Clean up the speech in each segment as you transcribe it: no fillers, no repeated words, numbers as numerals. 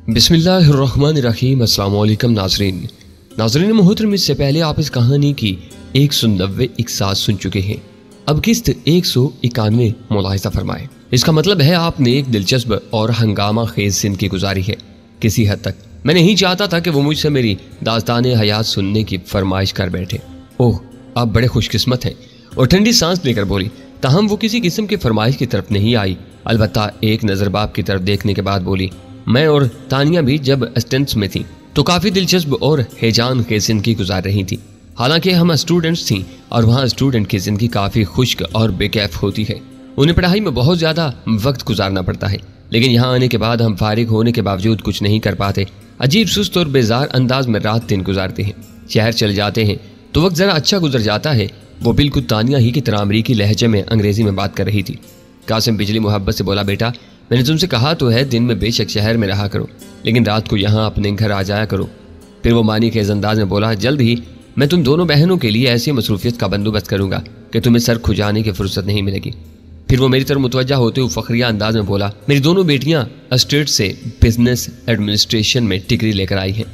बिस्मिल्लाहिर्रहमानिर्रहीम। अस्सलाम वालेकुम नाज़रीन मोहतरम, इससे पहले आप इस कहानी की 190 इकसास सुन चुके हैं। अब किस्त 191 मुलाहिज़ा फरमाएं। इसका मतलब है आपने एक दिलचस्प और हंगामा खेज जिंदगी गुजारी है। किसी हद तक मैं नहीं चाहता था कि वो मुझसे मेरी दास्तान हयात सुनने की फरमाइश कर बैठे। ओह, आप बड़े खुशकिस्मत हैं। और ठंडी सांस लेकर बोली, ताहम वो किसी किस्म की फरमाइश की तरफ नहीं आई। अलबत्ता एक नज़र बाप की तरफ देखने के बाद बोली, मैं और तानिया भी जब असिस्टेंट्स में थी तो काफ़ी दिलचस्प और हैजान की जिंदगी गुजार रही थी। हालांकि हम स्टूडेंट्स थी और वहाँ स्टूडेंट की जिंदगी काफ़ी खुश्क और बेकैफ होती है। उन्हें पढ़ाई में बहुत ज़्यादा वक्त गुजारना पड़ता है, लेकिन यहाँ आने के बाद हम फारिग होने के बावजूद कुछ नहीं कर पाते। अजीब सुस्त और बेजार अंदाज में रात दिन गुजारते हैं। शहर चले जाते हैं तो वक्त ज़रा अच्छा गुजर जाता है। वो बिल्कुल तानिया ही की तरह अमरीकी लहजे में अंग्रेजी में बात कर रही थी। कासिम बिजली मोहब्बत से बोला, बेटा मैंने तुमसे कहा तो है दिन में बेशक शहर में रहा करो, लेकिन रात को यहाँ अपने घर आ जाया करो। फिर वो मानी के अंदाज में बोला, जल्द ही मैं तुम दोनों बहनों के लिए ऐसी मसरूफियत का बंदोबस्त करूंगा कि तुम्हें सर खुजाने की फुर्सत नहीं मिलेगी। फिर वो मेरी तरफ मुतवज्जा होते हुए फखरिया अंदाज में बोला, मेरी दोनों बेटियां स्टेट से बिजनेस एडमिनिस्ट्रेशन में डिग्री लेकर आई हैं।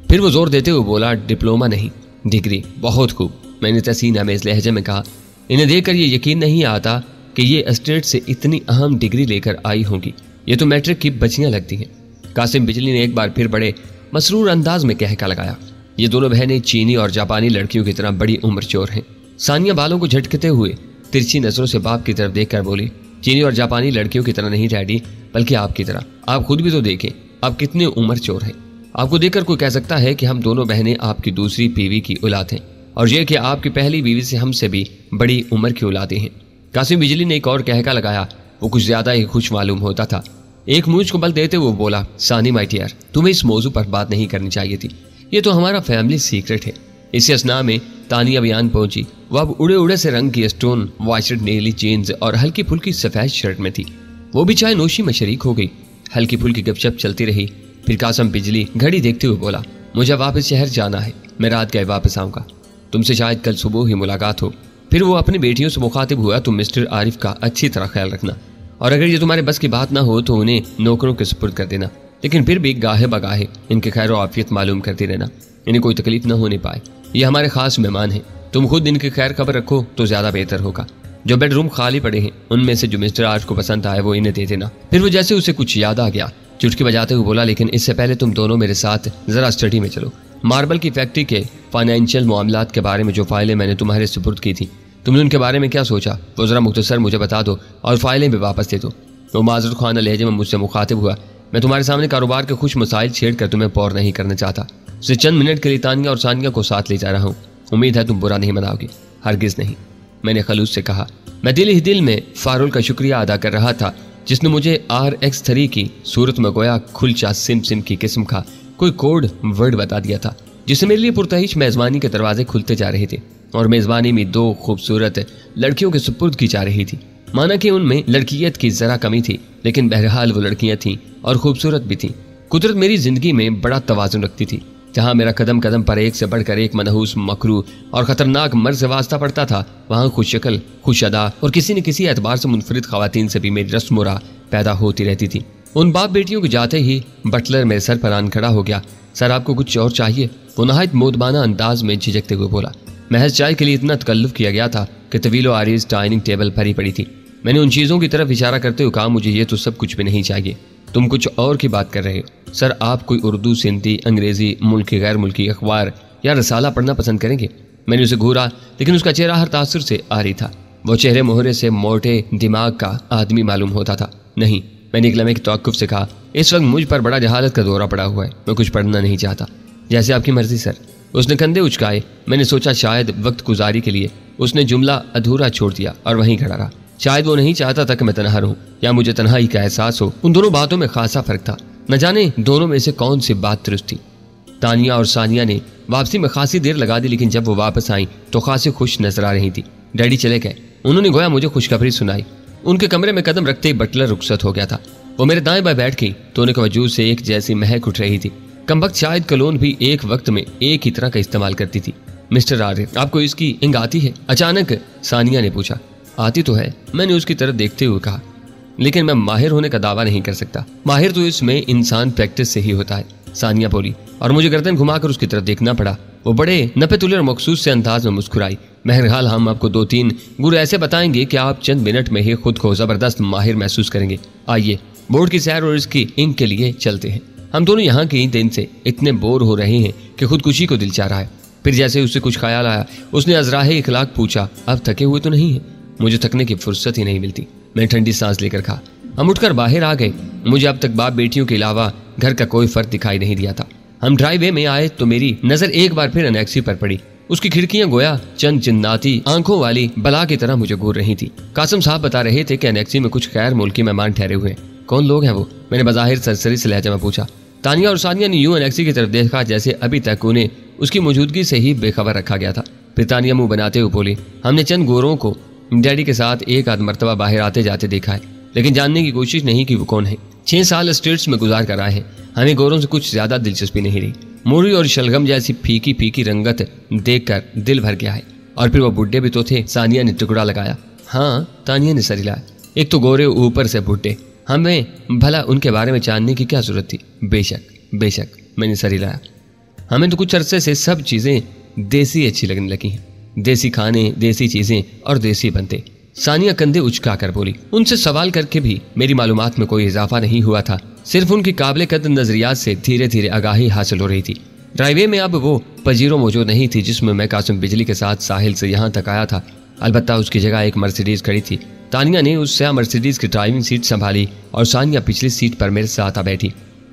फिर वो जोर देते हुए बोला, डिप्लोमा नहीं, डिग्री। बहुत खूब, मैंने तहसीन अमेज लहजे में कहा। इन्हें देखकर ये यकीन नहीं आता कि ये स्टेट से इतनी अहम डिग्री लेकर आई होंगी। ये तो मैट्रिक की बच्चियां लगती हैं। कासिम बिजली ने एक बार फिर बड़े मसरूर अंदाज में कहका लगाया, ये दोनों बहनें चीनी और जापानी लड़कियों की तरह बड़ी उम्र चोर हैं। सानिया बालों को झटकते हुए तिरछी नजरों से बाप की तरफ देखकर बोली, चीनी और जापानी लड़कियों की तरह नहीं डैडी, बल्कि आपकी तरह। आप खुद भी तो देखें आप कितने उम्र चोर हैं। आपको देखकर कोई कह सकता है कि हम दोनों बहनें आपकी दूसरी बीवी की औलाद हैं, और ये कि आपकी पहली बीवी से हमसे भी बड़ी उम्र की औलादें हैं। कासिम बिजली ने एक और कहका लगाया। वो कुछ ज्यादा ही खुश मालूम होता था। एक मूंछ को बल देते हुए बोला, सानी माय डियर, तुम्हें इस मौजू पर बात नहीं करनी चाहिए थी। ये तो हमारा फैमिली सीक्रेट है। इसी असना में तानिया बयान पहुंची। वो अब उड़े उड़े से रंग की स्टोन वाइट नीली जीन्स और हल्की फुल्की सफेद शर्ट में थी। वो भी चाय नोशी में शरीक हो गई। हल्की फुल्की गपशप चलती रही। फिर कासिम बिजली घड़ी देखते हुए बोला, मुझे वापस शहर जाना है, मैं रात गए वापस आऊंगा। तुमसे शायद कल सुबह ही मुलाकात हो। फिर वो अपनी बेटियों से मुखातिब हुआ, तुम मिस्टर आरिफ का अच्छी तरह ख्याल रखना, और अगर ये तुम्हारे बस की बात ना हो तो उन्हें नौकरों के सुपुर्द कर देना, लेकिन फिर भी गाहे बगाहे इनके खैर और आफियत मालूम करती रहना। इन्हें कोई तकलीफ ना होने पाए। ये हमारे खास मेहमान हैं। तुम खुद इनकी खैर खबर रखो तो ज्यादा बेहतर होगा। जो बेडरूम खाली पड़े हैं उनमें से जो मिस्टर आरिफ को पसंद आए वो इन्हें दे देना। फिर वो जैसे उसे कुछ याद आ गया चुटकी बजाते हुए बोला, लेकिन इससे पहले तुम दोनों मेरे साथ जरा स्टडी में चलो। मार्बल की फैक्ट्री के फाइनेंशियल मामलात के बारे में जो फाइलें मैंने तुम्हारे सुपुर्द की थी, तुमने उनके बारे में क्या सोचा वो जरा मुख्तसर मुझे बता दो और फाइलें भी वापस दे दो। वो माजरत खाना लहजे में मुझसे मुखातिब हुआ, मैं तुम्हारे सामने कारोबार के खुश मसाइल छेड़ कर तुम्हें बोर नहीं करना चाहता। उसे चंद मिनट के लिए तानिया और सानिया को साथ ले जा रहा हूँ। उम्मीद है तुम बुरा नहीं मनाओगे। हरगिज नहीं, मैंने खलूस से कहा। मैं दिल ही दिल में फारुल का शुक्रिया अदा कर रहा था जिसने मुझे RX3 की सूरत में गोया खुलचा सिम सिम की किस्म का कोई कोड वर्ड बता दिया था, जिससे मेरे लिए पुरतहिश मेजबानी के दरवाजे खुलते जा रहे थे और मेजबानी में दो खूबसूरत लड़कियों के सुपुर्द की जा रही थी। माना कि उनमें लड़कियत की जरा कमी थी, लेकिन बहरहाल वो लड़कियां थीं और खूबसूरत भी थीं। कुदरत मेरी जिंदगी में बड़ा तवाजुन रखती थी। जहाँ मेरा कदम कदम पर एक से बढ़कर एक मनहूस, मकरू और खतरनाक मर्ज से वास्ता पड़ता था, वहाँ खुश शक्ल, खुश अदा और किसी न किसी एतबार से मुनफरिद खवातीन से भी मेरी रस्म राह पैदा होती रहती थी। उन बाप बेटियों के जाते ही बटलर मेरे सर पर आन खड़ा हो गया। सर आपको कुछ और चाहिए? वो नहायत मोदबाना अंदाज में झिझकते हुए बोला। महज चाय के लिए इतना तकल्लुफ किया गया था कि तवीलो आरीज डाइनिंग टेबल भरी पड़ी थी। मैंने उन चीज़ों की तरफ इशारा करते हुए कहा, मुझे ये तो सब कुछ भी नहीं चाहिए, तुम कुछ और की बात कर रहे हो। सर आप कोई उर्दू, सिंधी, अंग्रेजी, मुल्की गैर मुल्की अखबार या रसाला पढ़ना पसंद करेंगे? मैंने उसे घूरा, लेकिन उसका चेहरा हर तासुर से आरी था। वो चेहरे मोहरे से मोटे दिमाग का आदमी मालूम होता था। नहीं, मैंने एक लम्हे की तवक्कुफ से कहा, इस वक्त मुझ पर बड़ा जहालत का दौरा पड़ा हुआ है, मैं कुछ पढ़ना नहीं चाहता। जैसे आपकी मर्जी सर। उसने कंधे उचकाए। मैंने सोचा शायद वक्त गुजारी के लिए उसने जुमला अधूरा छोड़ दिया और वहीं खड़ा रहा। शायद वो नहीं चाहता था कि मैं तनहा रहूं या मुझे तन्हाई का एहसास हो। उन दोनों बातों में खासा फर्क था। न जाने दोनों में से कौन सी बात दुरुस्त थी। तानिया और सानिया ने वापसी में खासी देर लगा दी, लेकिन जब वो वापस आई तो खासी खुश नजर आ रही थी। डैडी चले गए। उन्होंने गोया मुझे खुशखबरी सुनाई। उनके कमरे में कदम रखते ही बटलर रुखसत हो गया था। वो मेरे दाएं बाएं बैठ गई। दोनों के वजूद से एक जैसी महक उठ रही थी। कमबख्त शायद कलोन भी एक वक्त में एक ही तरह का इस्तेमाल करती थी। मिस्टर आरिफ, आपको इसकी इंग आती है? अचानक सानिया ने पूछा। आती तो है, मैंने उसकी तरफ देखते हुए कहा। लेकिन मैं माहिर होने का दावा नहीं कर सकता। माहिर तो इसमें इंसान प्रैक्टिस से ही होता है, सानिया बोली, और मुझे गर्दन घुमाकर उसकी तरफ देखना पड़ा। वो बड़े नपे-तुले और मखसूस से अंदाज में मुस्कुराई। बहरहाल हम आपको 2-3 गुर ऐसे बताएंगे कि आप चंद मिनट में ही खुद को जबरदस्त माहिर महसूस करेंगे। आइए बोर्ड की सैर और इसकी इंक के लिए चलते हैं। हम दोनों यहाँ के दिन से इतने बोर हो रहे हैं कि खुदकुशी को दिल चाह रहा है। फिर जैसे उसे कुछ ख्याल आया, उसने अजराहे इखलाक पूछा, अब थके हुए तो नहीं है? मुझे थकने की फुर्सत ही नहीं मिलती। मैं ठंडी सांस लेकर कहा। हम उठकर बाहर आ गए। मुझे अब तक बाप बेटियों के अलावा घर का कोई फर्क दिखाई नहीं दिया था। हम ड्राइववे में आए तो मेरी नजर एक बार फिर अनेक्सी पर पड़ी। उसकी खिड़कियां गोया चंद जिन्नाती आंखों वाली बला की तरह मुझे घूर रही थी। कासिम साहब बता रहे थे कि अनेक्सी में कुछ गैर मुल्की मेहमान ठहरे हुए हैं। कौन लोग हैं वो? मैंने बज़ाहिर सरसरी से लहजे में पूछा। तानिया और सानिया ने यूं अनेक्सी की तरफ देखा जैसे अभी तक उन्हें उसकी मौजूदगी से ही बेखबर रखा गया था। फिर तानिया मुंह बनाते हुए बोली, हमने चंद गोरों को डैडी के साथ एक आध मरतबा बाहर आते जाते देखा है, लेकिन जानने की कोशिश नहीं कि वो कौन है। 6 साल स्टेट्स में गुजार कर आए हैं। हमें गोरों से कुछ ज्यादा दिलचस्पी नहीं रही। मूरी और शलगम जैसी फीकी फीकी रंगत देखकर दिल भर गया है। और फिर वो बुड्ढे भी तो थे, सानिया ने टुकड़ा लगाया। हाँ, तानिया ने सर हिलाया। एक तो गोरे ऊपर से बुड्ढे, हमें भला उनके बारे में जानने की क्या जरूरत थी? बेशक बेशक, मैंने सर हिलाया। हमें तो कुछ अरसे से सब चीजें देसी अच्छी लगने लगी हैं। देसी खाने, देसी चीजें और देसी बनते। सानिया कंधे उचका कर बोली। उनसे सवाल करके भी मेरी मालूमात में कोई इजाफा नहीं हुआ था। सिर्फ उनकी काबिल कदर नजरियात से धीरे धीरे आगाही हासिल हो रही थी। ड्राइवे में अब वो पजीरो मौजूद नहीं थी जिसमें मैं कासिम बिजली के साथ साहिल से यहाँ तक आया था। अलबत्ता उसकी जगह एक मर्सिडीज खड़ी थी। तानिया ने उस मर्सिडीज की ड्राइविंग सीट संभाली और सानिया पिछली सीट पर मेरे साथ आ बैठी।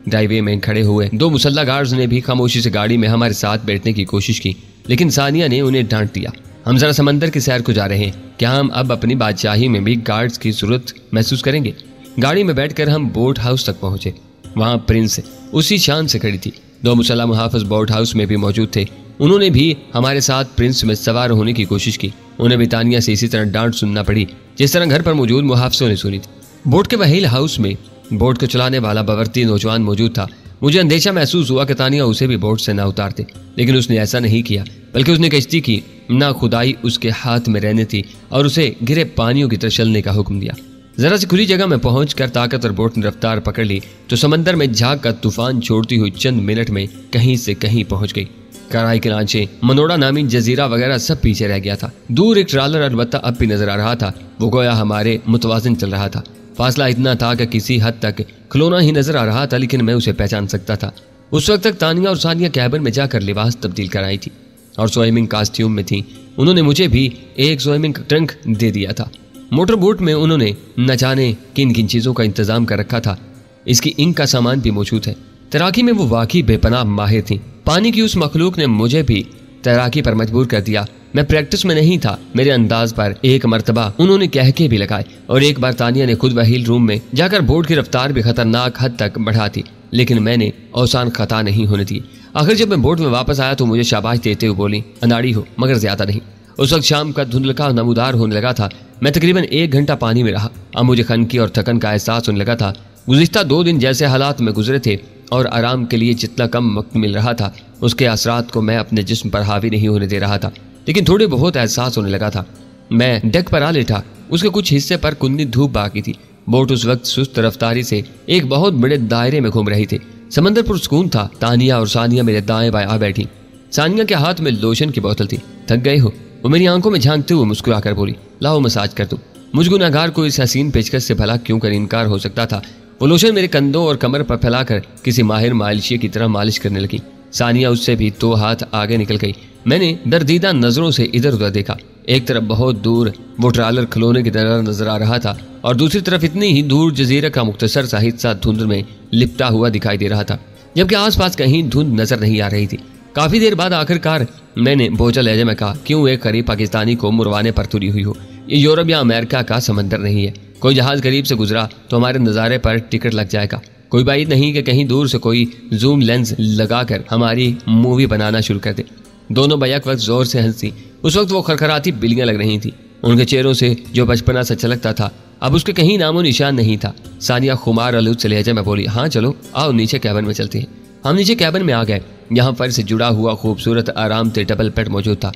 ड्राइवे में खड़े हुए 2 मुसल्ला गार्ड्स ने भी खामोशी से गाड़ी में हमारे साथ बैठने की कोशिश की, लेकिन सानिया ने उन्हें डांट दिया। हम जरा समंदर की सैर को जा रहे हैं, क्या हम अब अपनी बादशाही में भी गार्ड्स की जरूरत महसूस करेंगे? गाड़ी में बैठकर हम बोट हाउस तक पहुंचे। वहां प्रिंस उसी शान से खड़ी थी। 2 मुसल्ला मुहाफिज बोट हाउस में भी मौजूद थे। उन्होंने भी हमारे साथ प्रिंस में सवार होने की कोशिश की। उन्हें भी तानिया से इसी तरह डांट सुनना पड़ी जिस तरह घर पर मौजूद मुहाफिजों ने सुनी थी। बोट के वहील हाउस में बोट को चलाने वाला बवर्ती नौजवान मौजूद था। मुझे अंदेशा महसूस हुआ कि तानिया उसे भी बोट से ना उतारते, लेकिन उसने ऐसा नहीं किया, बल्कि उसने कश्ती की ना खुदाई उसके हाथ में रहने थी और उसे गिरे पानियों की तरफ चलने का हुक्म दिया। जरा सी खुली जगह में पहुंचकर ताकत और बोट ने रफ्तार पकड़ ली तो समंदर में झाग का तूफान छोड़ती हुई चंद मिनट में कहीं से कहीं पहुंच गई। कराई के लांचे, मनोड़ा नामी जजीरा वगैरह सब पीछे रह गया था। दूर एक ट्रालर अलबत्ता अब भी नजर आ रहा था। वो गोया हमारे मुतवाजिन चल रहा था। फासला इतना था कि किसी हद तक खिलौना ही नजर आ रहा था, लेकिन मैं उसे पहचान सकता था। उस वक्त तक तानिया और सानिया कैबिन में जाकर लिबास तब्दील कराई थी और स्विमिंग कॉस्ट्यूम में थी। उन्होंने मुझे भी एक स्विमिंग ट्रंक दे दिया था। मोटर बोट में उन्होंने न जाने किन किन चीजों का इंतजाम कर रखा था। इसकी इंक का सामान भी मौजूद है। तैराकी में वो वाकई बेपनाह माहिर थी। पानी की उस मखलूक ने मुझे भी तैराकी पर मजबूर कर दिया। मैं प्रैक्टिस में नहीं था। मेरे अंदाज पर एक मर्तबा उन्होंने कह के भी लगाए और एक बार तानिया ने खुद वहील रूम में जाकर बोट की रफ्तार भी खतरनाक हद तक बढ़ा दी, लेकिन मैंने औसान खता नहीं होने दी। आखिर जब मैं बोट में वापस आया तो मुझे शाबाश देते हुए बोली, अनाड़ी हो मगर ज्यादा नहीं। उस वक्त शाम का धुंधलका नमूदार होने लगा था। मैं तकरीबन 1 घंटा पानी में रहा। अब मुझे खनकी और थकन का एहसास होने लगा था। गुज़िश्ता 2 दिन जैसे हालात में गुजरे थे और आराम के लिए जितना कम वक्त मिल रहा था उसके असरात को मैं अपने जिस्म पर हावी नहीं होने दे रहा था, लेकिन थोड़े बहुत एहसास होने लगा था। मैं डेक पर आ लेटा। उसके कुछ हिस्से पर कुंदी धूप बाकी थी। बोट उस वक्त सुस्त रफ्तारी से एक बहुत बड़े दायरे में घूम रही थी। समंदर पुरसकून था। तानिया और सानिया मेरे दाएं बाएं आ बैठी। सानिया के हाथ में लोशन की बोतल थी। थक गए हो? वो मेरी आंखों में झांकते हुए मुस्कुराकर बोली, लाओ मसाज कर दूं। मुझ गुनाहगार को इस हसीन पेशकश से भला क्यों कर इनकार हो सकता था। वो लोशन मेरे कंधों और कमर पर फैलाकर किसी माहिर मालिशिया की तरह मालिश करने लगी। सानिया उससे भी 2 हाथ आगे निकल गई। मैंने दर्दीदा नजरों से इधर उधर देखा। एक तरफ बहुत दूर वो ट्रालर खिलौने की तरह नजर आ रहा था और दूसरी तरफ इतनी ही दूर जजीरे का मुख्तसर सा हिस्सा धुंध में लिपटा हुआ दिखाई दे रहा था, जबकि आसपास कहीं धुंध नजर नहीं आ रही थी। काफी देर बाद आखिरकार मैंने बोझा लहजे में कहा, क्यों एक करीब पाकिस्तानी को मुरवाने पर तुली हुई हो? ये यूरोप या अमेरिका का समंदर नहीं है। कोई जहाज करीब से गुजरा तो हमारे नज़ारे पर टिकट लग जाएगा। कोई बात नहीं कि कहीं दूर से कोई जूम लेंस लगाकर हमारी मूवी बनाना शुरू कर दे। दोनों बैक वक्त जोर से हंसी। उस वक्त वो खरखराती बिल्लियां लग रही थी। उनके चेहरों से जो बचपना सा छलकता था अब उसके कहीं नामो निशान नहीं था। सानिया खुमार आलूद से लहजे में बोली, हाँ चलो आओ नीचे कैबिन में चलते हैं। हम नीचे कैबिन में आ गए। यहाँ फर्श से जुड़ा हुआ खूबसूरत आराम से डबल बेड मौजूद था।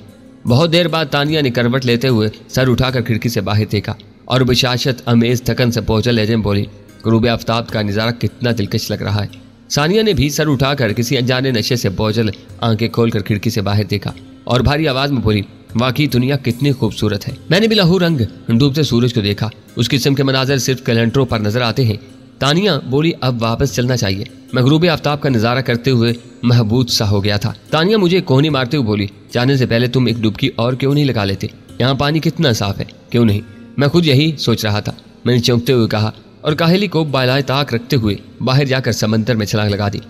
बहुत देर बाद तानिया ने करवट लेते हुए सर उठाकर खिड़की से बाहर देखा और बशाशत अमेज थकन से पहुंचा लहजे में बोली, गुरूब आफ्ताब का नज़ारा कितना दिलकश लग रहा है। सानिया ने भी सर उठाकर किसी अनजाने नशे से बोझल आंखें खोलकर खिड़की से बाहर देखा और भारी आवाज में बोली, वाकई दुनिया कितनी खूबसूरत है। मैंने भी लहू रंग डूबते सूरज को देखा। उस किस्म के मनाजर सिर्फ कैलेंडरों पर नजर आते हैं। तानिया बोली, अब वापस चलना चाहिए। मैं गुरूब आफ्ताब का नजारा करते हुए महबूद सा हो गया था। तानिया मुझे कोहनी मारते हुए बोली, जाने से पहले तुम एक डुबकी और क्यों नहीं लगा लेते? यहाँ पानी कितना साफ है, क्यों नहीं? मैं खुद यही सोच रहा था, मैंने चौंकते हुए कहा और काहिली को बालाए ताक रखते हुए बाहर जाकर समंदर में छलांग लगा दी।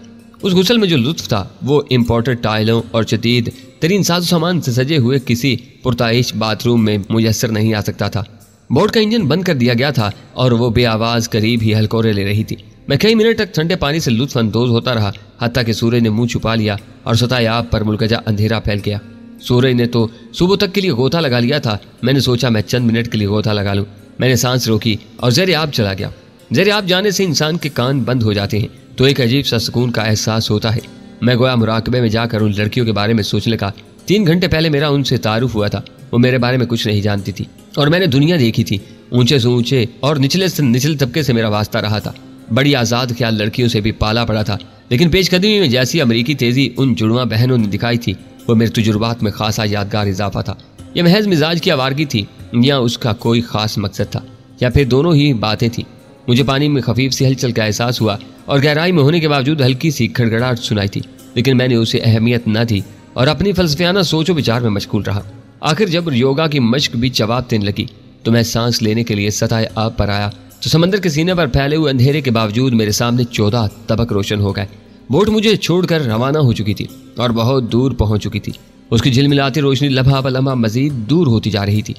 उस गुसल में जो लुत्फ था वो इम्पोर्टेड टाइलों और जदीद तरीन साजो सामान से सजे हुए किसी पुरताइश बाथरूम में मुयस्सर नहीं आ सकता था। बोट का इंजन बंद कर दिया गया था और वो बेआवाज करीब ही हलकोरे ले रही थी। मैं कई मिनट तक ठंडे पानी से लुत्फ अंदोज होता रहा, हत्ता कि सूरज ने मुंह छुपा लिया और सतह आब पर मुल्कजा अंधेरा फैल गया। सूरज ने तो सुबह तक के लिए गोता लगा लिया था। मैंने सोचा मैं चंद मिनट के लिए गोता लगा लूं। मैंने सांस रोकी और ज़ेरे आब चला गया। ज़ेरे आब जाने से इंसान के कान बंद हो जाते हैं तो एक अजीब सा सुकून का एहसास होता है। मैं गोया मुराकबे में जाकर उन लड़कियों के बारे में सोचने का। 3 घंटे पहले मेरा उनसे तारुफ हुआ था। वो मेरे बारे में कुछ नहीं जानती थी और मैंने दुनिया देखी थी। ऊंचे से ऊंचे और निचले से निचले तबके से मेरा वास्ता रहा था। बड़ी आज़ाद ख्याल लड़कियों से भी पाला पड़ा था, लेकिन पेशकदमी में जैसी अमरीकी तेजी उन जुड़वा बहनों ने दिखाई थी वो मेरे तजुर्बात में खासा यादगार इजाफा था। यह महज मिजाज की आवारगी थी या उसका कोई खास मकसद था, या फिर दोनों ही बातें थी। मुझे पानी में खफीफ सी हलचल का एहसास हुआ और गहराई में होने के बावजूद हल्की सी खड़खड़ाहट सुनाई थी, लेकिन मैंने उसे अहमियत न दी और अपनी फलसफियाना सोचो विचार में मशगूल रहा। आखिर जब योगा की मश्क भी जवाब देने लगी तो मैं सांस लेने के लिए सतह आब पर आया तो समंदर के सीने पर फैले हुए अंधेरे के बावजूद मेरे सामने 14 तबक रोशन हो गए। बोट मुझे छोड़कर रवाना हो चुकी थी और बहुत दूर पहुंच चुकी थी। उसकी झिलमिलाती रोशनी लम्हा ब लम्हा मजीद दूर होती जा रही थी,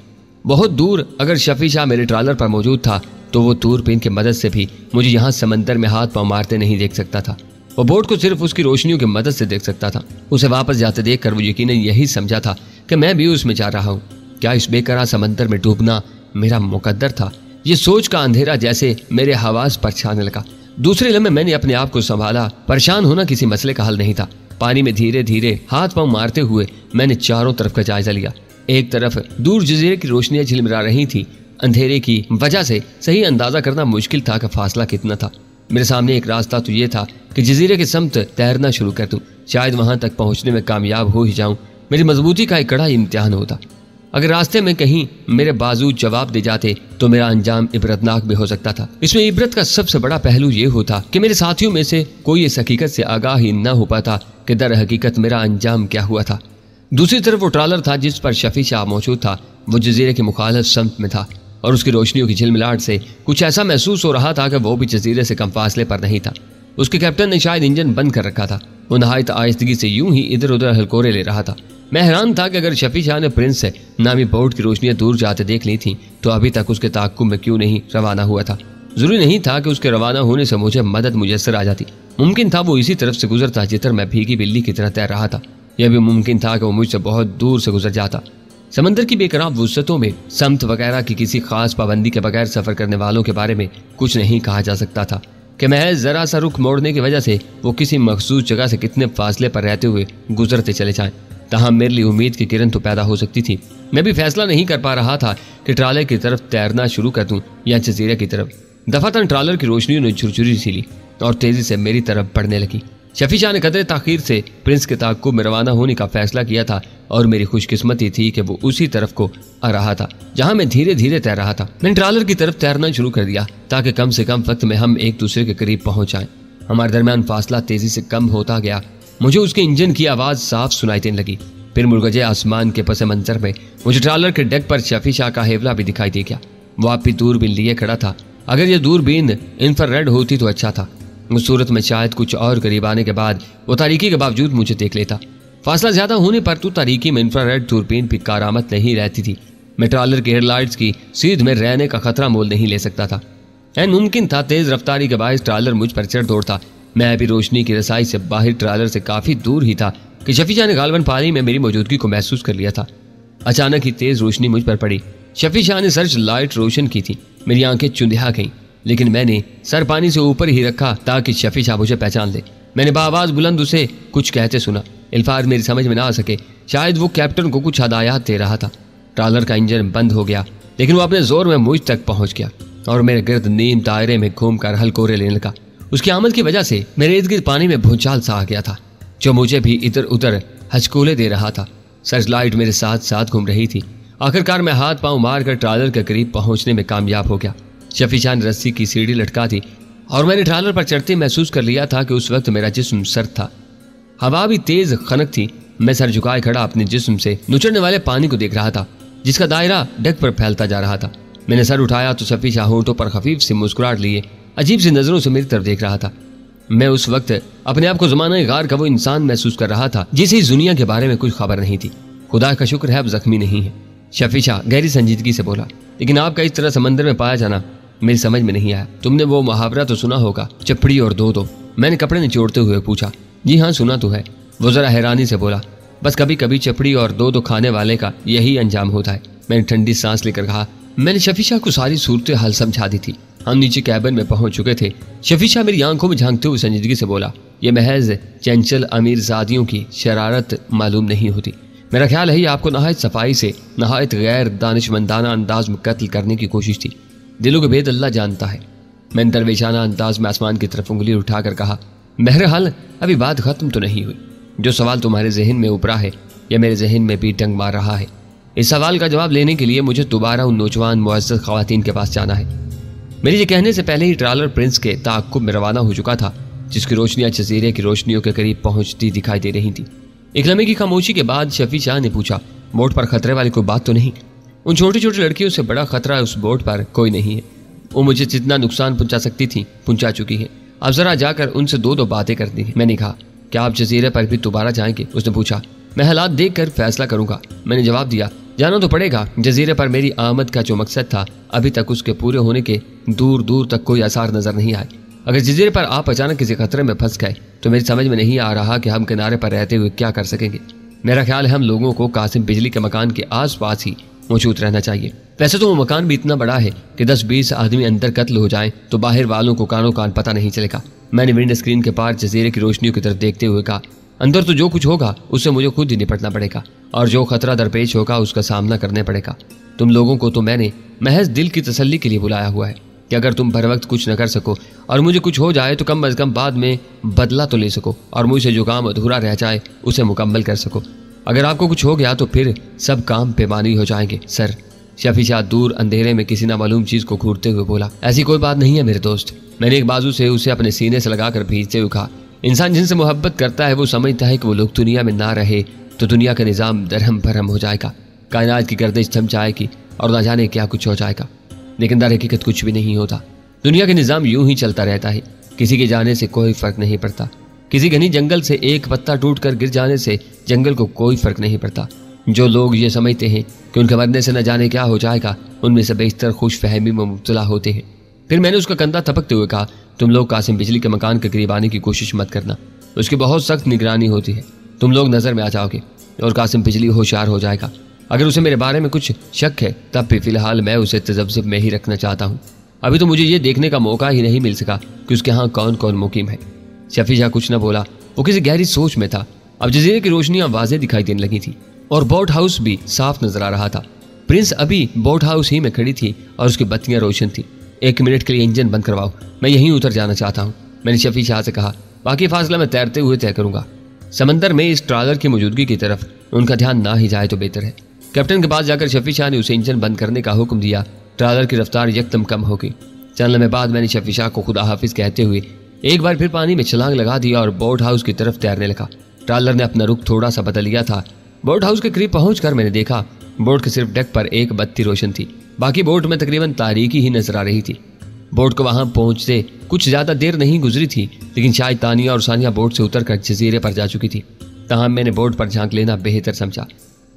बहुत दूर। अगर शफी शाह मेरे ट्रालर पर मौजूद था तो वो दूरबीन की मदद से भी मुझे यहाँ समंदर में हाथ पांव मारते नहीं देख सकता था। वो बोट को सिर्फ उसकी रोशनियों की मदद से देख सकता था। उसे वापस जाते देखकर वो यकीनन यही समझा था कि मैं भी उसमें जा रहा हूँ। क्या इस बेकरार समंदर में डूबना मेरा मुकद्दर था? ये सोच का अंधेरा जैसे मेरे हवास पर छाने लगा। दूसरे लम्हे मैंने अपने आप को संभाला। परेशान होना किसी मसले का हल नहीं था। पानी में धीरे धीरे हाथ पांव मारते हुए मैंने चारों तरफ का जायजा लिया। एक तरफ दूर जजीरे की रोशनियां झिलमिला रही थी। अंधेरे की वजह से सही अंदाजा करना मुश्किल था कि फासला कितना था। मेरे सामने एक रास्ता तो ये था कि जजीरे के समत तैरना शुरू कर दूं। शायद वहां तक पहुंचने में कामयाब हो ही जाऊं। मेरी मजबूती का एक कड़ा इम्तिहान होता। अगर रास्ते में कहीं मेरे बाजू जवाब दे जाते तो मेरा अंजाम इबरतनाक भी हो सकता था। इसमें इबरत का सबसे बड़ा पहलू ये होता कि मेरे साथियों में से कोई इस हकीकत से आगाह ही न हो पाता कि दर हकीकत मेरा अंजाम क्या हुआ था। दूसरी तरफ वो ट्रालर था जिस पर शफी शाह मौजूद था। वो जजीरे के मुखालिफ समत में था और उसकी रोशनियों की झिलमिलाहट से कुछ ऐसा महसूस हो रहा था कि वो भी जजीरे से कम फासले पर नहीं था। उसके कैप्टन ने शायद इंजन बंद कर रखा था। वो नहायत आहिस्तगी से यूं ही इधर उधर हलकोरे ले रहा था। मैं हैरान था कि अगर शफी शाह ने प्रिंस से नामी बोट की रोशनियां दूर जाते देख ली थी तो अभी तक उसके ताक्कुब में क्यों नहीं रवाना हुआ था। जरूरी नहीं था कि उसके रवाना होने से मुझे मदद मुयस्सर आ जाती। मुमकिन था वो इसी तरफ से गुजरता जिधर मैं भीगी बिल्ली की तरह तैर रहा था। यह भी मुमकिन था कि वो मुझसे बहुत दूर से गुजर जाता। समंदर की बेकरार वुसअतों में समत वगैरह की किसी खास पाबंदी के बगैर सफर करने वालों के बारे में कुछ नहीं कहा जा सकता था कि महज जरा सा रुख मोड़ने की वजह से वो किसी मखसूस जगह से कितने फासले पर रहते हुए गुजरते चले जाएं। तहाँ मेरे लिए उम्मीद की किरण तो पैदा हो सकती थी। मैं भी फैसला नहीं कर पा रहा था कि ट्रालर की तरफ तैरना शुरू कर दूं या जजीरे की तरफ। दफातन ट्रालर की रोशनियों ने झुरझुरी सी ली और तेजी से मेरी तरफ बढ़ने लगी। शफी शाह ने कदरे ताखीर से प्रिंस के ताक़ुब में रवाना होने का फैसला किया था और मेरी खुशकिस्मती थी कि वो उसी तरफ को आ रहा था जहां मैं धीरे धीरे तैर रहा था। मैंने ट्रालर की तरफ तैरना शुरू कर दिया ताकि कम से कम वक्त में हम एक दूसरे के करीब पहुंच जाएं। हमारे दरमियान फासला तेजी से कम होता गया। मुझे उसके इंजन की आवाज साफ सुनाई देने लगी। फिर मुर्गजे आसमान के पस मंजर में मुझे ट्रालर के डेक पर शफी शाह का हेवला भी दिखाई दे गया। वो आप भी दूरबीन लिए खड़ा था। अगर ये दूरबीन इंफ्रारेड होती तो अच्छा था। उस सूरत में शायद कुछ और करीब आने के बाद वो तारीकी के बावजूद मुझे देख लेता। फासला ज्यादा होने पर तो तारीकी में इंफ्रारेड दूरबीन भी कारामद नहीं रहती थी। मैं ट्रालर के हेडलाइट्स की सीध में रहने का खतरा मोल नहीं ले सकता था। ऐन मुमकिन था तेज रफ्तारी के बायस ट्रालर मुझ पर चढ़ दौड़ता। मैं अभी रोशनी की रसाई से बाहर ट्रालर से काफी दूर ही था कि शफी शाह ने गालबन पानी में मेरी मौजूदगी को महसूस कर लिया था। अचानक ही तेज रोशनी मुझ पर पड़ी। शफी शाह ने सर्च लाइट रोशन की थी। मेरी आंखें चुंधिया गईं, लेकिन मैंने सर पानी से ऊपर ही रखा ताकि शफी शाह मुझे पहचान ले। मैंने बाआवाज बुलंद उसे कुछ कहते सुना। अल्फाज मेरी समझ में ना आ सके। शायद वो कैप्टन को कुछ हदायत दे रहा था। ट्रालर का इंजन बंद हो गया। लेकिन वो अपने जोर में मुझ तक पहुंच गया और मेरे गिर्द नीम दायरे में घूमकर हलकोरे लेने लगा। उसकी आमद की वजह से मेरे इर्द गिर्द पानी में भूचाल सा आ गया था, जो मुझे भी इधर उधर हचकोले दे रहा था। सर्च लाइट मेरे साथ साथ घूम रही थी। आखिरकार मैं हाथ पांव मारकर ट्रालर के करीब पहुंचने में कामयाब हो गया। शफी शाह ने रस्सी की सीढ़ी लटका दी और मैंने ट्रालर पर चढ़ते महसूस कर लिया था कि उस वक्त मेरा जिस्म सर्द था। हवा भी तेज खनक थी। मैं सर झुकाए खड़ा अपने जिस्म से नुचड़ने वाले पानी को देख रहा था, जिसका दायरा डेक पर फैलता जा रहा था। मैंने सर उठाया तो शफी शाह होठों पर खफीफ सी मुस्कुराहट लिए अजीब सी नजरों से मेरी तरफ देख रहा था। मैं उस वक्त अपने आप को ज़माने गार का वो इंसान महसूस कर रहा था जिसे इस दुनिया के बारे में कुछ खबर नहीं थी। खुदा का शुक्र है अब जख्मी नहीं है। शफी शाह गहरी संजीदगी से बोला, लेकिन आपका इस तरह समंदर में पाया जाना मेरी समझ में नहीं आया। तुमने वो मुहावरा तो सुना होगा, चपड़ी और दो। मैंने कपड़े निचोड़ते हुए पूछा। जी हाँ, सुना तो है। वो जरा हैरानी से बोला, बस कभी कभी चपड़ी और दो खाने वाले का यही अंजाम होता है। मैंने ठंडी सांस लेकर कहा। मैंने शफी शाह को सारी सूरत हाल समझा दी थी। हम नीचे कैबिन में पहुंच चुके थे। शफी शाह मेरी आंखों में झांकते हुए संजीदगी से बोला, यह महज चंचल अमीर जादियों की शरारत मालूम नहीं होती। मेरा ख्याल है ये आपको नहायत सफाई से नहायत गैर दानिशमंदाना अंदाज में कत्ल करने की कोशिश थी। दिलों के भेद अल्लाह जानता है। मैंने दरवेशाना अंदाज में आसमान की तरफ उंगली उठाकर कहा, बहरहाल अभी बात खत्म तो नहीं हुई। जो सवाल तुम्हारे जहन में उभरा है यह मेरे जहन में भी डंग मार रहा है। इस सवाल का जवाब लेने के लिए मुझे दोबारा उन नौजवान मुअज़्ज़ज़ ख़वातीन के पास जाना है। मेरे ये कहने से पहले ही ट्रालर प्रिंस के ताक़्क़ुब में रवाना हो चुका था, जिसकी रोशनियां जज़ीरे की रोशनियों के करीब पहुंचती दिखाई दे रही थी। एक लम्हे की खामोशी के बाद शफी शाह ने पूछा, बोट पर खतरे वाली कोई बात तो नहीं? उन छोटी छोटी लड़कियों से बड़ा खतरा उस बोट पर कोई नहीं है। वो मुझे जितना नुकसान पहुंचा सकती थी पहुंचा चुकी है। अब जरा जाकर उनसे दो बातें करनी है। मैंने कहा, क्या आप जजीरे पर भी दोबारा जाएंगे? उसने पूछा। मैं हालात देख कर फैसला करूंगा। मैंने जवाब दिया, जाना तो पड़ेगा। जजीरे पर मेरी आमद का जो मकसद था अभी तक उसके पूरे होने के दूर दूर तक कोई आसार नजर नहीं आए। अगर जजीरे पर आप अचानक किसी खतरे में फंस गए तो मेरी समझ में नहीं आ रहा कि हम किनारे पर रहते हुए क्या कर सकेंगे। मेरा ख्याल है हम लोगों को कासिम बिजली के मकान के आसपास ही मौजूद रहना चाहिए। वैसे तो वो मकान भी इतना बड़ा है कि 10-20 आदमी अंदर कत्ल हो जाएं तो बाहर वालों को कानो कान पता नहीं चलेगा। मैंने विंड स्क्रीन के पार जजीरे की रोशनियों की तरफ देखते हुए कहा, अंदर तो जो कुछ होगा उससे मुझे खुद ही निपटना पड़ेगा और जो खतरा दरपेश होगा उसका सामना करने पड़ेगा। तुम लोगों को तो मैंने महज दिल की तसल्ली के लिए बुलाया हुआ है कि अगर तुम भर वक्त कुछ न कर सको और मुझे कुछ हो जाए तो कम अज कम बाद में बदला तो ले सको और मुझसे जो काम अधूरा रह जाए उसे मुकम्मल कर सको। अगर आपको कुछ हो गया तो फिर सब काम बेमानी हो जाएंगे सर। शफी शाह दूर अंधेरे में किसी नामालूम चीज को घूरते हुए बोला, ऐसी कोई बात नहीं है मेरे दोस्त। मैंने एक बाजू से उसे अपने सीने से लगाकर भींचते हुए कहा, इंसान जिनसे मोहब्बत करता है वो समझता है कि वो लोग दुनिया में ना रहे तो दुनिया का निज़ाम दरहम भरम हो जाएगा, कायनात की गर्दिश थम जाएगी और ना जाने क्या कुछ हो जाएगा। लेकिन दर हकीकत कुछ भी नहीं होता। दुनिया का निज़ाम यूं ही चलता रहता है। किसी के जाने से कोई फर्क नहीं पड़ता। किसी घनी जंगल से एक पत्ता टूट कर गिर जाने से जंगल को कोई फर्क नहीं पड़ता। जो लोग ये समझते हैं कि उनके मरने से न जाने क्या हो जाएगा उनमें से बेशतर खुश फहमी में मुब्तला होते हैं। फिर मैंने उसका कंधा थपकते हुए कहा, तुम लोग कासिम बिजली के मकान के करीब आने की कोशिश मत करना। उसकी बहुत सख्त निगरानी होती है। तुम लोग नजर में आ जाओगे और कासिम बिजली होशियार हो जाएगा। अगर उसे मेरे बारे में कुछ शक है तब भी फिलहाल मैं उसे तजब्जुब में ही रखना चाहता हूँ। अभी तो मुझे ये देखने का मौका ही नहीं मिल सका कि उसके यहाँ कौन कौन मुकीम है। शफी शाह कुछ न बोला, वो किसी गहरी सोच में था। अब जजीरे की रोशनियां वाज़ेह दिखाई देने लगी थी और बोट हाउस भी साफ नजर आ रहा था। प्रिंस अभी बोट हाउस ही में खड़ी थी और उसकी बत्तियां रोशन थी। 1 मिनट के लिए इंजन बंद करवाओ, मैं यहीं उतर जाना चाहता हूँ। मैंने शफी शाह से कहा, बाकी फासला मैं तैरते हुए तय करूंगा। समंदर में इस ट्रालर की मौजूदगी की तरफ उनका ध्यान ना ही जाए तो बेहतर है। कैप्टन के पास जाकर शफी शाह ने उसे इंजन बंद करने का हुक्म दिया। ट्रालर की रफ्तार यकदम कम हो गई। चंद लम्हे बाद मैंने शफी शाह को खुदा हाफिज कहते हुए एक बार फिर पानी में छलांग लगा दिया और बोट हाउस की तरफ तैरने लगा। ट्रालर ने अपना रुख थोड़ा सा बदल लिया था। बोट हाउस के करीब पहुंचकर मैंने देखा बोट के सिर्फ डेक पर एक बत्ती रोशन थी। बाकी बोट में तकरीबन तारीकी ही नजर आ रही थी। बोट को वहां पहुंचते कुछ ज्यादा देर नहीं गुजरी थी, लेकिन शायद तानिया और सानिया बोट से उतरकर जजीरे पर जा चुकी थी। तमाम मैंने बोट पर झांक लेना बेहतर समझा।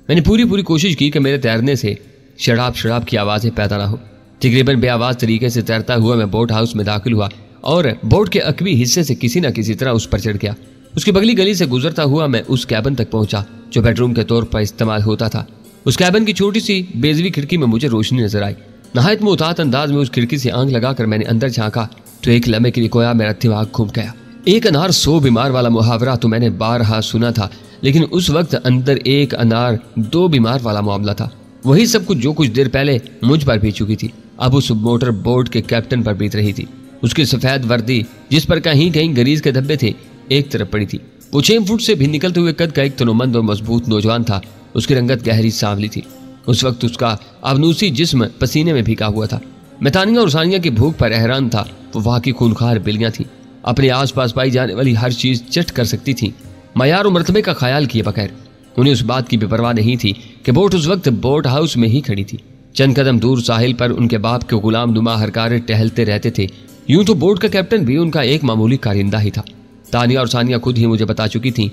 मैंने पूरी कोशिश की कि मेरे तैरने से शराब की आवाजें पैदा ना हो। तकरीबन बेआवाज तरीके से तैरता हुआ मैं बोट हाउस में दाखिल हुआ और बोट के अकवी हिस्से से किसी न किसी तरह उस पर चढ़ गया। उसकी बगली गली से गुजरता हुआ मैं उस कैबिन तक पहुंचा जो बेडरूम के तौर पर इस्तेमाल होता था। उस कैबिन की छोटी सी बेजवी खिड़की में मुझे रोशनी नजर आई। नहायत मुहतात अंदाज में उस खिड़की से आंख लगाकर मैंने अंदर झांका तो एक लम्हे के लिए गोया मेरा दिमाग घूम गया। एक अनार 100 बीमार वाला मुहावरा तो मैंने बारहा सुना था, लेकिन उस वक्त अंदर एक अनार 2 बीमार वाला मामला था। वही सब कुछ जो कुछ देर पहले मुझ पर बीत चुकी थी अब उस मोटर बोट के कैप्टन पर बीत रही थी। उसकी सफेद वर्दी जिस पर कहीं कहीं गरीज के धब्बे थे एक तरफ पड़ी थी। वो 6 फुट से भी निकलते हुए कद का एक तनोमंद और मजबूत नौजवान था। उसकी रंगत गहरी सांवली थी। उस वक्त उसका अवनूसी जिस्म पसीने में भीगा हुआ था। मैं तानिया और सानिया की भूख पर हैरान था। वो वाकई खूनखार बिल्लियां थी, अपने आसपास पाई जाने वाली हर चीज चट कर सकती थी, मयार और मर्तबे का ख्याल किए बगैर। उन्हें उस बात की बेपरवाह नहीं थी कि बोट उस वक्त बोट हाउस में ही खड़ी थी। चंद कदम दूर साहिल पर उनके बाप के गुलाम नुमा हरकारे टहलते रहते थे। यूं तो बोट का कैप्टन भी उनका एक मामूली कारिंदा ही था। तानिया और सानिया खुद ही मुझे बता चुकी थी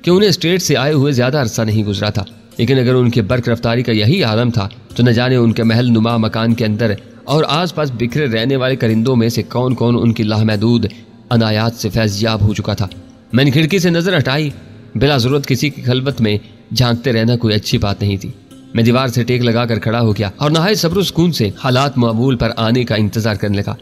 कि उन्हें स्टेट से आए हुए ज्यादा अरसा नहीं गुजरा था, लेकिन अगर उनके बर्क रफ्तारी का यही आलम था तो न जाने उनके महल नुमा मकान के अंदर और आसपास बिखरे रहने वाले परिंदों में से कौन कौन उनकी लामहदूद अनायात से फैज़याब हो चुका था। मैंने खिड़की से नजर हटाई। बिला जरूरत किसी की खलबत में झांकते रहना कोई अच्छी बात नहीं थी। मैं दीवार से टेक लगाकर खड़ा हो गया और नहाए सब्र सुकून से हालात मामूल पर आने का इंतजार करने लगा।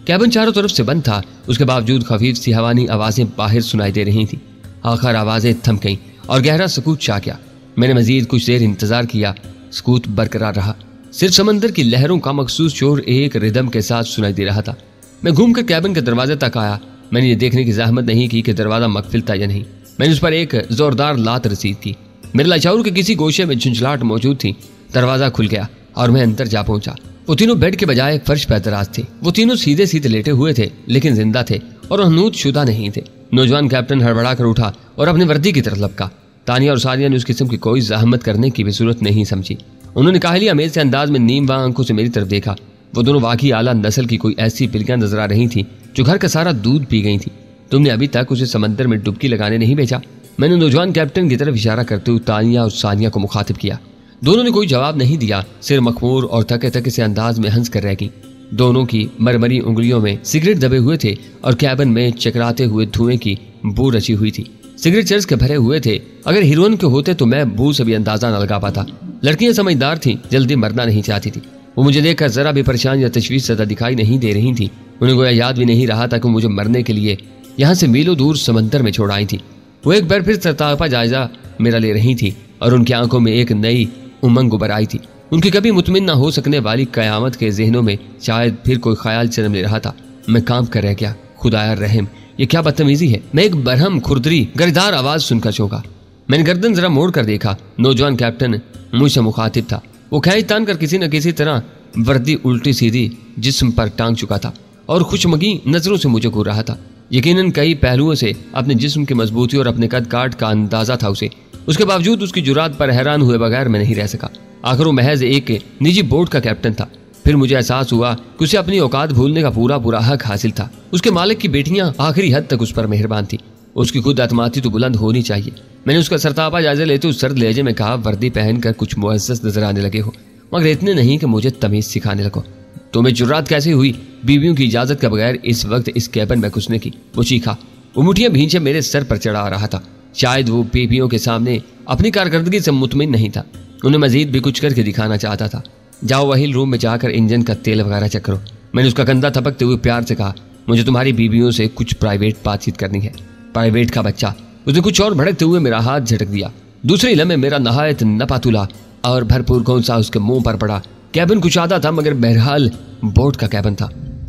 कैबिन चारों तरफ से बंद था, उसके बावजूद खफीफ सी हवानी आवाजें बाहर सुनाई दे रही थी। आखिर आवाजें थम गईं और गहरा सुकूत छा गया। मैंने मजीद कुछ देर इंतजार किया। सुकूत बरकरार रहा। सिर्फ समंदर की लहरों का मखसूस शोर एक रिदम के साथ सुनाई दे रहा था। मैं घूमकर कैबिन के दरवाजे तक आया। मैंने ये देखने की जहमत नहीं की कि दरवाजा मकफिल था या नहीं। मैंने उस पर एक जोरदार लात रसीद की। मेरे लाचारू के किसी गोशे में झुंझलाहट मौजूद थी। दरवाजा खुल गया और मैं अंदर जा पहुंचा। वो तीनों बेड के बजाय फर्श पर दराज थे। वो तीनों सीधे सीधे लेटे हुए थे, लेकिन जिंदा थे और हनूत शुदा नहीं थे। नौजवान कैप्टन हड़बड़ा कर उठा और अपनी वर्दी की तरफ लपका। तानिया और सानिया ने उस किस्म की कोई जहमत करने की भी जरूरत नहीं समझी। उन्होंने काहली अमेज से अंदाज में नीम आंखों से मेरी तरफ देखा। वो दोनों वाकई आला नस्ल की कोई ऐसी बिल्लियां नजर आ रही थी जो घर का सारा दूध पी गई थी। तुमने अभी तक उसे समंदर में डुबकी लगाने नहीं भेजा? मैंने नौजवान कैप्टन की तरफ इशारा करते हुए तानिया और सानिया को मुखातिब किया। दोनों ने कोई जवाब नहीं दिया, सिर मखमूर और थके थके से अंदाज में हंस कर रह गई। दोनों की मरमरी उंगलियों में सिगरेट दबे हुए थे और कैबिन में चकराते हुए धुएं की बू रची हुई थी। सिगरेट चर्च के भरे हुए थे। अगर हीरोइन के होते तो मैं बू से भी अंदाजा न लगा पाता। लड़कियां समझदार थीं, जल्दी मरना नहीं चाहती थी। वो मुझे देखकर जरा भी परेशान या तशवीश ज़दा दिखाई नहीं दे रही थी। उन्हें गोया याद भी नहीं रहा था कि मुझे मरने के लिए यहाँ से मीलों दूर समंदर में छोड़ आई थी। वो एक बार फिर सरतापा जायजा मेरा ले रही थी और उनकी आंखों में एक नई उमंग उभर आई थी। उनकी कभी मुतमिन न हो सकने वाली कयामत के जहनों में शायद फिर कोई ख्याल जन्म ले रहा था। मैं कांप कर रह गया। खुदाया रहम, ये क्या बदतमीजी है। मैं एक बरहम खुरदरी गरिदार आवाज सुनकर चौंका। मैंने गर्दन जरा मोड़ कर देखा। नौजवान कैप्टन मुझसे मुखातिब था। वो खैज तान कर किसी न किसी तरह वर्दी उल्टी सीधी जिस्म पर टांग चुका था और खुशमगी नजरों से मुझे घूर रहा था। यकीनन कई पहलुओं से अपने जिस्म की मजबूती और अपने कद काट का अंदाजा था उसे। उसके बावजूद उसकी जुरात पर हैरान हुए बगैर मैं नहीं रह सका। आखिर वो महज एक निजी बोट का कैप्टन था। फिर मुझे एहसास हुआ कि उसे अपनी औकात भूलने का पूरा पूरा हक हासिल था। उसके मालिक की बेटियां आखिरी हद तक उस पर मेहरबान थी। उसकी खुद अतमाती तो बुलंद होनी चाहिए। मैंने उसका सरतापा जायजा लेते उस सर्द लहजे में कहा, वर्दी पहनकर कुछ मुअज़्ज़ज़ नजर आने लगे हो, मगर इतने नहीं कि मुझे तमीज सिखाने लगो। तुम्हें जुर्रात कैसे हुई बीवियों की इजाजत के बगैर इस वक्त इस कैबिन में घुसने की? वो चीखा। वो मुठियां भींचे मेरे सर पर चढ़ा आ रहा था। शायद वो बीवियों के सामने अपनी कारकर्दगी से मुतमिन नहीं था। उन्हें मजीद भी कुछ करके दिखाना चाहता था। जाओ वही रूम में जाकर इंजन का तेल वगैरह चेक करो। मैंने उसका कंधा थपकते हुए प्यार से कहा, मुझे तुम्हारी बीवियों से कुछ प्राइवेट बातचीत करनी है। प्राइवेट का बच्चा। उसने कुछ और भड़कते हुए मेरा हाथ झटक दिया। दूसरे लम्हे मेरा नहायत नपातुला और भरपूर कौन-सा उसके मुंह पर पड़ा। कैबिन कुशादा था मगर बहरहाल बोट का कैबिन था।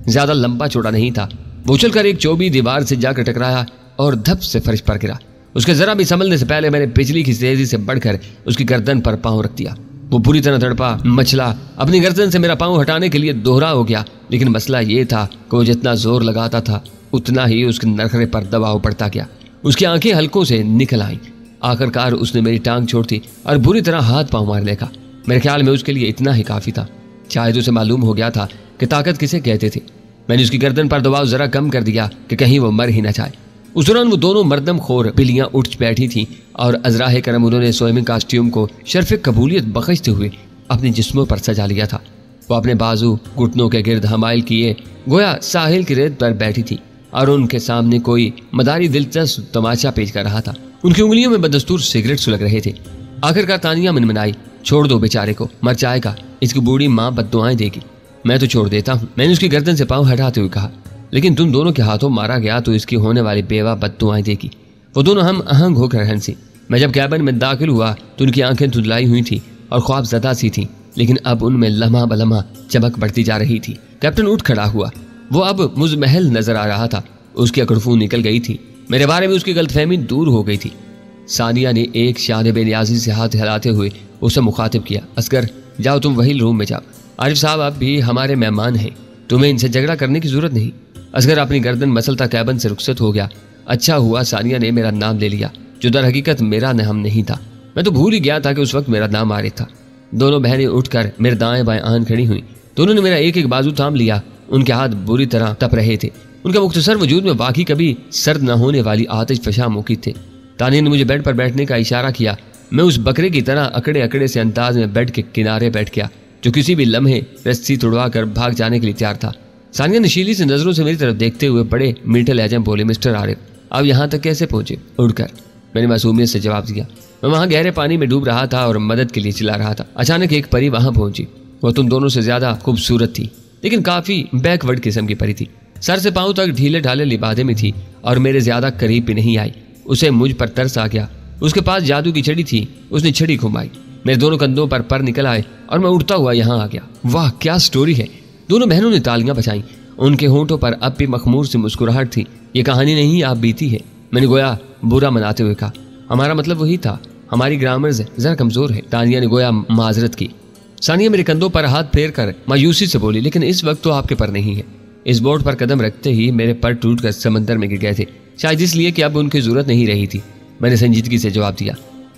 ज्यादा लंबा चौड़ा नहीं था। वो उछलकर एक चौबी दीवार से जाकर टकराया और धप से फर्श पर गिरा। उसके जरा भी संभलने से पहले मैंने बिजली की तेजी से बढ़कर उसकी गर्दन पर पांव रख दिया। वो पूरी तरह तड़पा मचला। अपनी गर्दन से मेरा पांव हटाने के लिए दोहरा हो गया, लेकिन मसला ये था कि वो जितना जोर लगाता था उतना ही उसके नरखरे पर दबाव पड़ता गया। उसकी आंखें हल्कों से निकल आईं। आखिरकार उसने मेरी टांग छोड़ दी और बुरी तरह हाथ पांव मार लेगा। मेरे ख्याल में उसके लिए इतना ही काफी था। शायद उसे मालूम हो गया था कि ताकत किसे कहते थे। मैंने उसकी गर्दन पर दबाव जरा कम कर दिया कि कहीं वो मर ही न जाए। उस दौरान वो दोनों मर्दम खोर बिल्लियां उठ बैठी थीं और अजराह करम उन्होंने स्विमिंग कॉस्ट्यूम को शर्फ कबूलियत बख्शते हुए अपने जिस्मों पर सजा लिया था। वो अपने बाजू घुटनों के गिर्द हमाइल किए गोया साहिल की रेत पर बैठी थी और उनके सामने कोई मदारी दिलचस्प तमाशा पेश कर रहा था। उनकी उंगलियों में बदस्तूर सिगरेट सुलग रहे थे। आखिरकार तानिया मनमनाई, छोड़ दो बेचारे को, मर जाएगा, इसकी बूढ़ी माँ बद्दुआएं देगी। मैं तो छोड़ देता हूँ, मैंने उसकी गर्दन से पांव हटाते हुए कहा, लेकिन तुम दोनों के हाथों मारा गया तो इसकी होने वाली बेवा बद्दुआएं देगी। वो दोनों हम आहंग होकर हंसी। मैं जब कैबिन में दाखिल हुआ तो उनकी आंखें धुंधलाई हुई थी और ख्वाब ज़दा सी थी। लेकिन अब उनमें लम्हा बलम्हा चमक बढ़ती जा रही थी। कैप्टन उठ खड़ा हुआ। वो अब मुजमहल नजर आ रहा था। उसकी अकड़फू निकल गई थी। मेरे बारे में उसकी गलतफहमी दूर हो गई थी। सानिया ने एक शान बेनियाजी से हाथ हिलाते हुए उसे मुखातिब किया। असगर, जाओ तुम वही रूम में जाओ। आरिफ साहब आप भी हमारे मेहमान हैं, तुम्हें इनसे झगड़ा करने की जरूरत नहीं। असगर अपनी गर्दन मसलता कैबिन से रुखसत हो गया। अच्छा हुआ सानिया ने मेरा नाम ले लिया, जो दर हकीकत मेरा नाम नहीं था। मैं तो भूल ही गया था कि उस वक्त मेरा नाम आरिफ था। दोनों बहनें उठकर मेरे दाएं बाएं आन खड़ी हुई। दोनों ने मेरा एक एक बाजू थाम लिया। उनके हाथ बुरी तरह तप रहे थे। उनका मुख्तसर वजूद में वाकई कभी सर्द न होने वाली आतिश फशा मुकीद थे। तानिया ने मुझे बेड पर बैठने का इशारा किया। मैं उस बकरे की तरह अकड़े अकड़े से अंदाज में बेड के किनारे बैठ गया, जो किसी भी लम्हे रस्सी तुड़वा कर भाग जाने के लिए तैयार था। सानिया नशीली से नजरों से मेरी तरफ देखते हुए बड़े मीठे लहजे में बोले, मिस्टर आरिफ आप यहाँ तक कैसे पहुंचे? उड़कर, मैंने मासूमियत से जवाब दिया। मैं वहाँ गहरे पानी में डूब रहा था और मदद के लिए चिल्ला रहा था। अचानक एक परी वहाँ पहुंची। वो तुम दोनों से ज्यादा खूबसूरत थी, लेकिन काफी बैकवर्ड किस्म की परी थी। सर से पांव तक ढीले ढाले लिबादे में थी और मेरे ज्यादा करीब भी नहीं आई। उसे मुझ पर तरस आ गया। उसके पास जादू की छड़ी थी। उसने छड़ी घुमाई, मेरे दोनों कंधों पर निकल आए और मैं उड़ता हुआ यहाँ आ गया। वाह क्या स्टोरी है! दोनों बहनों ने तालियां बजाईं। उनके होंठों पर अब भी मखमूर से मुस्कुराहट थी। ये कहानी नहीं आप बीती है, मैंने गोया बुरा मनाते हुए कहा। हमारा मतलब वही था, हमारी ग्रामर जरा कमजोर है। तानिया ने गोया माजरत की। सानिया मेरे कंधों पर हाथ फेर कर मायूसी से बोली, लेकिन इस वक्त तो आपके पर नहीं है। इस बोट पर कदम रखते ही मेरे पर टूट कर समंदर में गिर गए थे, शायद इसलिए कि अब उनकी जरूरत नहीं रही थी। मैंने संजीदगी से जवाब दिया।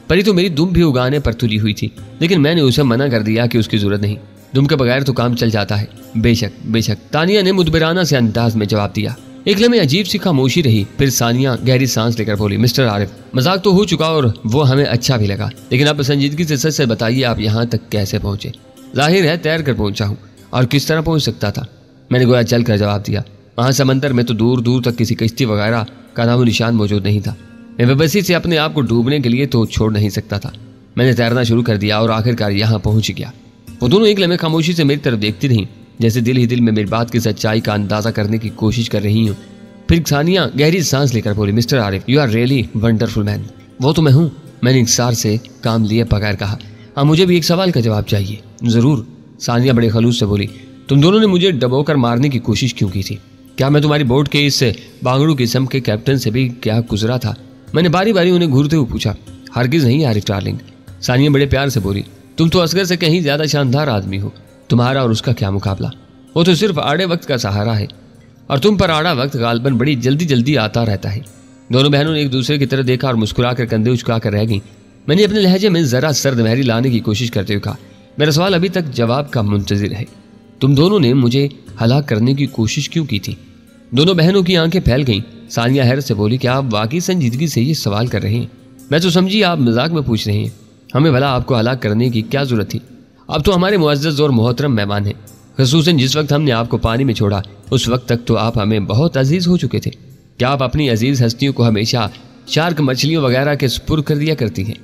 परी तो मेरी दुम भी उगाने पर तुली हुई थी, लेकिन मैंने उसे मना कर दिया कि उसकी जरूरत नहीं, दुम के बगैर तो काम चल जाता है। बेशक बेशक, तानिया ने मुदबिराना से अंदाज में जवाब दिया। एक लम्हे अजीब सी खामोशी रही। फिर सानिया गहरी सांस लेकर बोली, मिस्टर आरिफ मजाक तो हो चुका और वो हमें अच्छा भी लगा, लेकिन अब संजीदगी से सच से बताइए आप यहाँ तक कैसे पहुंचे? जाहिर है तैर कर पहुंचा हूँ, और किस तरह पहुंच सकता था? मैंने गोया चल कर जवाब दिया। वहां समंदर में तो दूर दूर तक किसी कश्ती वगैरह का नामो निशान मौजूद नहीं था। मैं बेबसी से अपने आप को डूबने के लिए तो छोड़ नहीं सकता था। मैंने तैरना शुरू कर दिया और आखिरकार यहाँ पहुंच गया। वो दोनों एक लम्हे खामोशी से मेरी तरफ देखती रहीं, जैसे दिल ही दिल में मेरी बात की सच्चाई का अंदाजा करने की कोशिश कर रही हूँ। फिर सानिया गहरी सांस लेकर बोली, mister Arif you are really wonderful man. वो तो मैं हूँ, मैंने इंकसार से काम लिए बगैर कहा। हाँ मुझे भी एक सवाल का जवाब चाहिए। जरूर, सानिया बड़े खलूस से बोली। तुम दोनों ने मुझे डबोकर मारने की कोशिश क्यों की थी? क्या मैं तुम्हारी बोट के इस बांगड़ू किस्म के कैप्टन से भी क्या गुजरा था? मैंने बारी बारी उन्हें घूरते हुए पूछा। हरगिज नहीं आरिफ डार्लिंग, सानिया बड़े प्यार से बोली। तुम तो असगर से कहीं ज्यादा शानदार आदमी हो। तुम्हारा और उसका क्या मुकाबला? वो तो सिर्फ आड़े वक्त का सहारा है, और तुम पर आड़ा वक्त गालबन बड़ी जल्दी जल्दी आता रहता है। दोनों बहनों ने एक दूसरे की तरफ देखा और मुस्कुरा कर कंधे उचका कर रह गई। मैंने अपने लहजे में जरा सर्द महरी लाने की कोशिश करते हुए कहा, मेरा सवाल अभी तक जवाब का मुंतजिर है। तुम दोनों ने मुझे हलाक करने की कोशिश क्यों की थी? दोनों बहनों की आंखें फैल गईं। सानिया हैरत से बोली, क्या आप वाकई संजीदगी से ये सवाल कर रहे हैं? मैं तो समझी आप मजाक में पूछ रहे हैं। हमें भला आपको हलाक करने की क्या जरूरत थी? आप तो हमारे मुअज़्ज़ज़ और मोहतरम मेहमान हैं। ख़ुसूसन जिस वक्त हमने आपको पानी में छोड़ा, उस वक्त तक तो आप हमें बहुत अजीज हो चुके थे। क्या आप अपनी अजीज हस्तियों को हमेशा शार्क मछलियों वगैरह के सुपुर्द कर दिया करती हैं?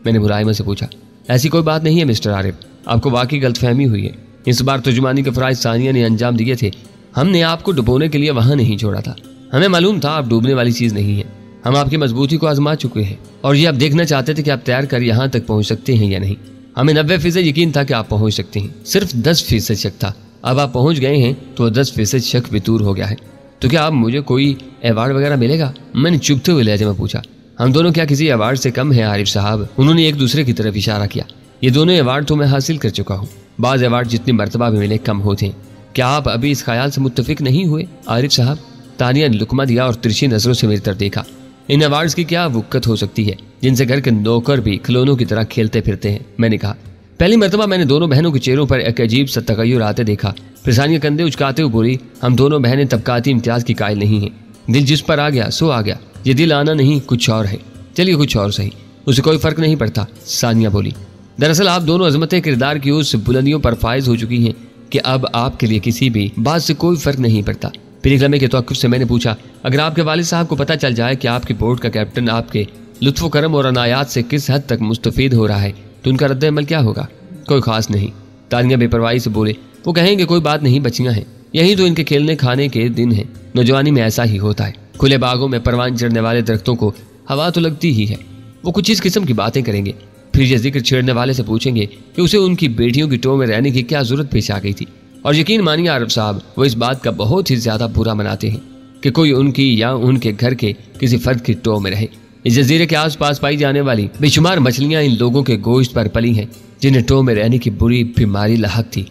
मैंने मुलायमा से पूछा। ऐसी कोई बात नहीं है मिस्टर आरिफ, आपको वाकई गलतफहमी हुई है। इस बार तर्जुमानी के फ़राइज़ सानिया ने अंजाम दिए थे। हमने आपको डुबोने के लिए वहाँ नहीं छोड़ा था। हमें मालूम था आप डूबने वाली चीज़ नहीं है। हम आपकी मजबूती को आजमा चुके हैं और ये आप देखना चाहते थे कि आप तैर कर यहाँ तक पहुँच सकते हैं या नहीं। हमें 90% यकीन था कि आप पहुँच सकते हैं, सिर्फ 10% शक था। अब आप पहुँच गए हैं तो 10% शक भी दूर हो गया है। तो क्या आप मुझे कोई अवार्ड वगैरह मिलेगा? मैंने चुभते हुए लहजे में पूछा। हम दोनों क्या किसी अवार्ड से कम हैं आरिफ साहब? उन्होंने एक दूसरे की तरफ इशारा किया। ये दोनों अवार्ड तो मैं हासिल कर चुका हूँ। बाज़ अवार्ड जितनी मरतबा भी मिले कम होते हैं। क्या आप अभी इस ख्याल से मुत्तफिक नहीं हुए आरिफ साहब? तानिया ने लुकमा दिया और तिरछी नजरों से मेरी तरफ देखा। इन अवार्ड्स की क्या वुक्कत हो सकती है जिनसे घर के नौकर भी खिलौनों की तरह खेलते फिरते हैं? मैंने कहा। पहली मरतबा मैंने दोनों बहनों के चेहरों पर एक अजीब सा तगय्युर आते देखा। फिर सानिया कंधे उचकाते हुए बोली, हम दोनों बहनें तबकाती इम्तियाज की कायल नहीं हैं। दिल जिस पर आ गया सो आ गया। ये दिल आना नहीं, कुछ और है। चलिए कुछ और सही, उसे कोई फर्क नहीं पड़ता। सानिया बोली, दरअसल आप दोनों अजमत किरदार की उस बुलंदियों पर फायज हो चुकी हैं कि अब आपके लिए किसी भी बात से कोई फर्क नहीं पड़ता। फिर एक लम्हे के तवक्कुफ से मैंने पूछा, अगर आपके वालिद साहब को पता चल जाए कि आपकी बोट का कैप्टन आपके लुत्फ़ करम और अनायात से किस हद तक मुस्तफीद हो रहा है तो उनका रद्द अमल क्या होगा? कोई खास नहीं, तानिया बेपरवाही से बोले। वो कहेंगे कोई बात नहीं, बच्चियां हैं, यही तो इनके खेलने खाने के दिन हैं। नौजवानी में ऐसा ही होता है। खुले बागों में परवान चढ़ने वाले दरख्तों को हवा तो लगती ही है। वो कुछ इस किस्म की बातें करेंगे। फिर ये जिक्र छेड़ने वाले से पूछेंगे कि उसे उनकी बेटियों की टो में रहने की क्या जरूरत पेश आ गई थी। और यकीन मानिए आरिफ साहब, वो इस बात का बहुत ही ज्यादा बुरा मनाते हैं कि कोई उनकी या उनके घर के किसी फर्द की टो में रहे। इस जजीरे के आसपास पाई जाने वाली बेशुमार मछलियां इन लोगों के गोश्त पर पली हैं जिन्हें टो में रहने की बुरी बीमारी लाहक थी।